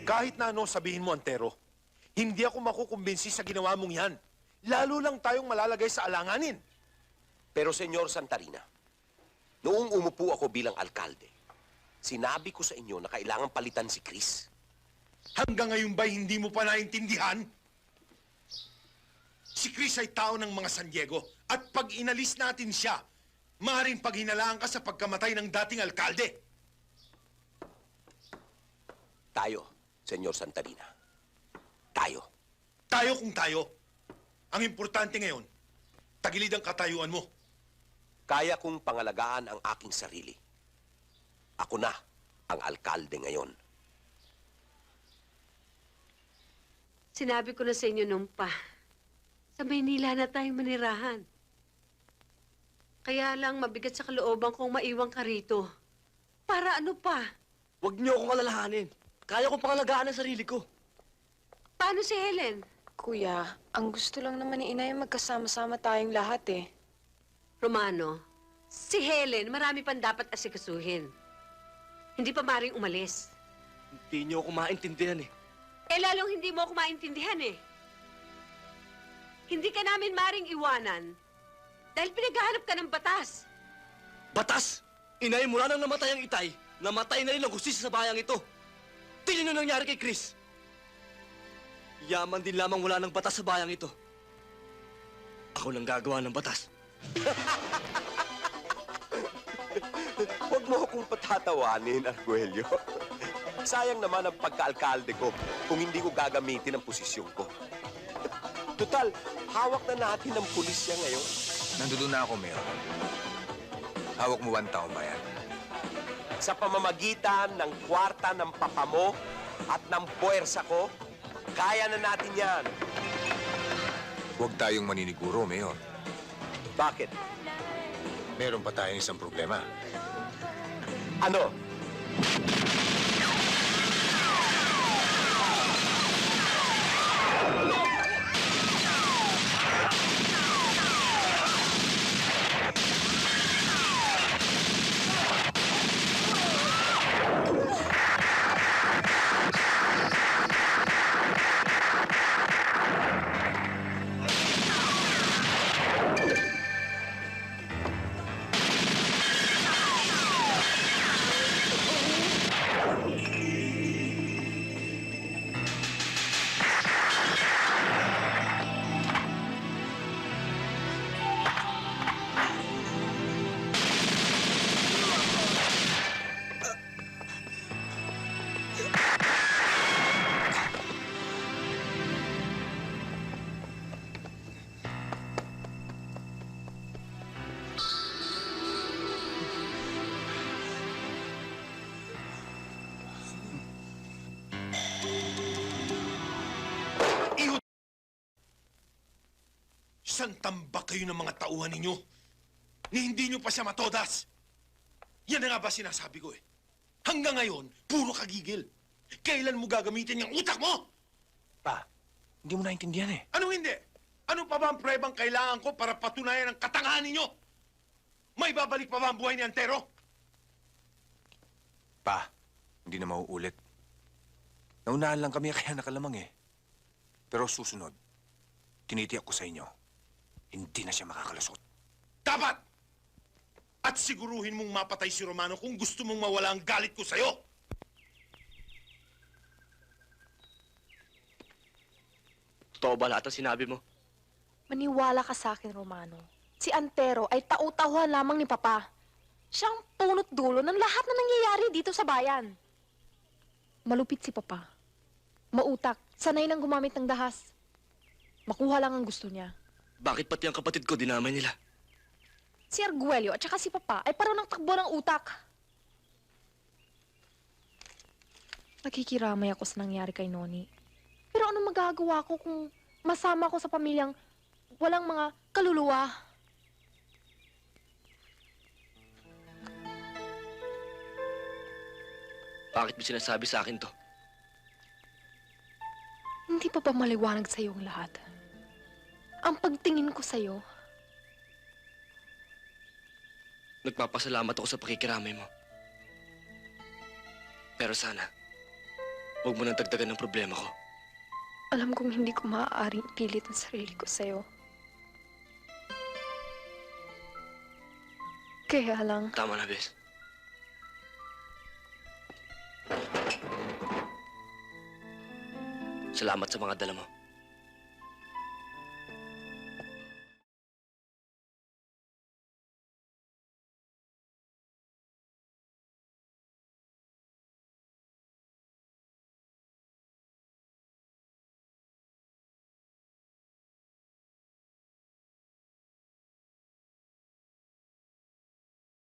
Kahit na ano sabihin mo, Antero, hindi ako makukumbinsi sa ginawa mong yan. Lalo lang tayong malalagay sa alanganin. Pero, Senyor Santarina, noong umupo ako bilang alkalde, sinabi ko sa inyo na kailangan palitan si Chris. Hanggang ngayon ba hindi mo pa naintindihan? Si Chris ay tao ng mga San Diego at pag inalis natin siya, maaaring paghinalaan ka sa pagkamatay ng dating alkalde. Tayo, Senyor Santarina. Tayo. Tayo kung tayo. Ang importante ngayon, tagilid ang katayuan mo. Kaya kong pangalagaan ang aking sarili. Ako na ang alkalde ngayon. Sinabi ko na sa inyo nung pa, sa Maynila na tayong manirahan. Kaya lang mabigat sa kalooban kong maiwan ka rito. Para ano pa? Huwag niyo akong alalahanin. Kaya kong pangalagaan ang sarili ko. Paano si Helen? Kuya, ang gusto lang naman ni Inay magkasama-sama tayong lahat eh. Romano, si Helen marami pang dapat asikasuhin. Hindi pa maring umalis. Hindi niyo ako maintindihan eh. Eh lalong hindi mo ako maintindihan eh. Hindi ka namin maring iwanan dahil pinaghahanap ka ng batas. Batas! Inay, mula nang namatay ang Itay, namatay na rin ang hustisya sa bayang ito. Tingnan niyo nangyari kay Chris. Yaman din lamang wala ng batas sa bayang ito. Ako nang gagawa ng batas. Huwag mo akong patatawanin, Arguello. Sayang naman ang pagka-alkalde ko kung hindi ko gagamitin ang posisyon ko. Total, hawak na natin ang pulisya ngayon. Nandoon na ako, Mayor. Hawak mo ba ang taong bayan? Sa pamamagitan ng kwarta ng papa mo at ng puwersa ko, kaya na natin yan. Huwag tayong maniniguro, Mayor. Bakit? Meron pa tayong isang problema. Ano? Isang tambak kayo ng mga tauhan ninyo ni hindi nyo pa siya matodas. Yan na nga ba sinasabi ko eh. Hanggang ngayon, puro kagigil. Kailan mo gagamitin yung utak mo? Pa, hindi mo naintindihan eh. Anong hindi? Ano pa ba ang prebang kailangan ko para patunayan ang katangahan ninyo? May babalik pa ba ang buhay ni Antero? Pa, hindi na mauulit. Naunahan lang kami kaya nakalamang eh. Pero susunod, tinitiyak ko sa inyo, hindi na siya makakalusot. Dapat! At siguruhin mong mapatay si Romano kung gusto mong mawala ang galit ko sa'yo. Totoo ba lahat ang sinabi mo? Maniwala ka sa akin, Romano. Si Antero ay tau-tauhan lamang ni Papa. Siyang punot dulo ng lahat na nangyayari dito sa bayan. Malupit si Papa. Mautak, sanay nang gumamit ng dahas. Makuha lang ang gusto niya. Bakit pati ang kapatid ko dinamay nila? Si Arguello at saka si Papa ay parang takbo ng utak. Nakikiramay ako sa nangyari kay Noni. Pero anong magagawa ko kung masama ko sa pamilyang walang mga kaluluwa? Bakit mo sinasabi sa akin to? Hindi pa ba maliwanag sa'yo ang lahat? Ang pagtingin ko sa'yo, Nagpapasalamat ako sa pakikiramay mo. Pero sana, Huwag mo nang dagdagan ng problema ko. Alam kong hindi ko maaaring ipilit ang sarili ko sa'yo. Kaya lang, Tama na, Bes. Salamat sa mga dala mo.